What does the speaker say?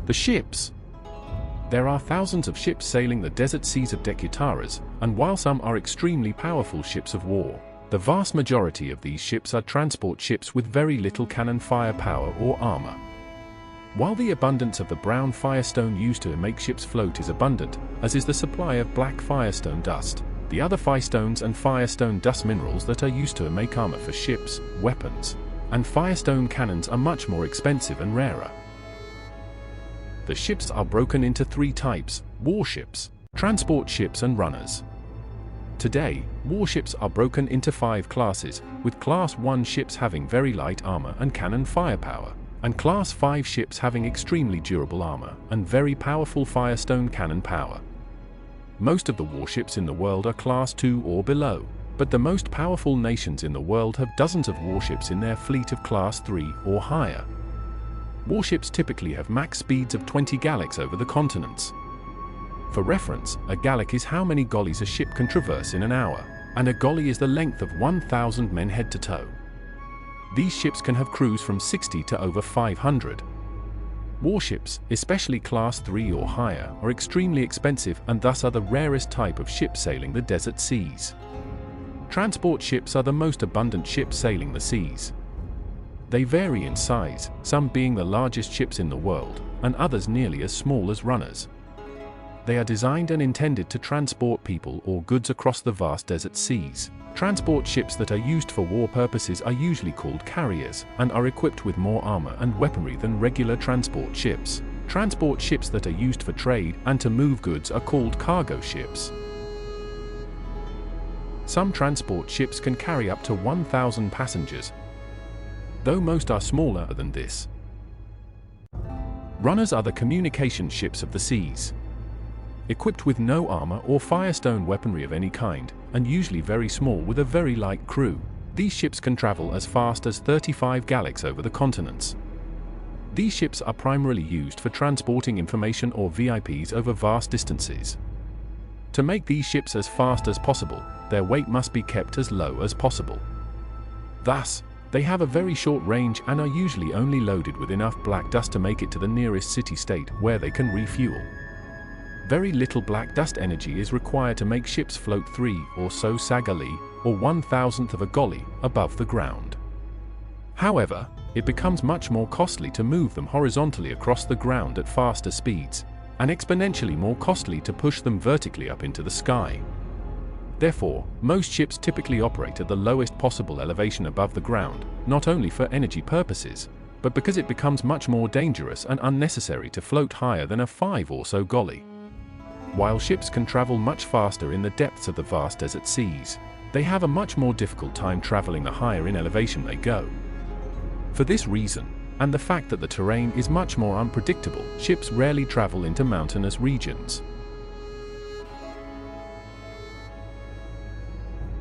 The ships. There are thousands of ships sailing the desert seas of Dekutaras, and while some are extremely powerful ships of war, the vast majority of these ships are transport ships with very little cannon firepower or armor. While the abundance of the brown firestone used to make ships float is abundant, as is the supply of black firestone dust, the other firestones and firestone dust minerals that are used to make armor for ships, weapons, and firestone cannons are much more expensive and rarer. The ships are broken into three types: warships, transport ships and runners. Today, warships are broken into 5 classes, with Class 1 ships having very light armor and cannon firepower, and Class 5 ships having extremely durable armor and very powerful firestone cannon power. Most of the warships in the world are Class 2 or below, but the most powerful nations in the world have dozens of warships in their fleet of Class 3 or higher. Warships typically have max speeds of 20 galleys over the continents. For reference, a galley is how many gullies a ship can traverse in an hour, and a gully is the length of 1,000 men head to toe. These ships can have crews from 60 to over 500. Warships, especially Class 3 or higher, are extremely expensive and thus are the rarest type of ship sailing the desert seas. Transport ships are the most abundant ships sailing the seas. They vary in size, some being the largest ships in the world, and others nearly as small as runners. They are designed and intended to transport people or goods across the vast desert seas. Transport ships that are used for war purposes are usually called carriers, and are equipped with more armor and weaponry than regular transport ships. Transport ships that are used for trade and to move goods are called cargo ships. Some transport ships can carry up to 1,000 passengers, though most are smaller than this. Runners are the communication ships of the seas. Equipped with no armor or firestone weaponry of any kind, and usually very small with a very light crew, these ships can travel as fast as 35 galleys over the continents. These ships are primarily used for transporting information or VIPs over vast distances. To make these ships as fast as possible, their weight must be kept as low as possible. Thus, they have a very short range and are usually only loaded with enough black dust to make it to the nearest city-state where they can refuel. Very little black dust energy is required to make ships float 3 or so sagali, or 1,000th of a gully, above the ground. However, it becomes much more costly to move them horizontally across the ground at faster speeds, and exponentially more costly to push them vertically up into the sky. Therefore, most ships typically operate at the lowest possible elevation above the ground, not only for energy purposes, but because it becomes much more dangerous and unnecessary to float higher than a 5 or so gully. While ships can travel much faster in the depths of the vast desert seas, they have a much more difficult time traveling the higher in elevation they go. For this reason, and the fact that the terrain is much more unpredictable, ships rarely travel into mountainous regions.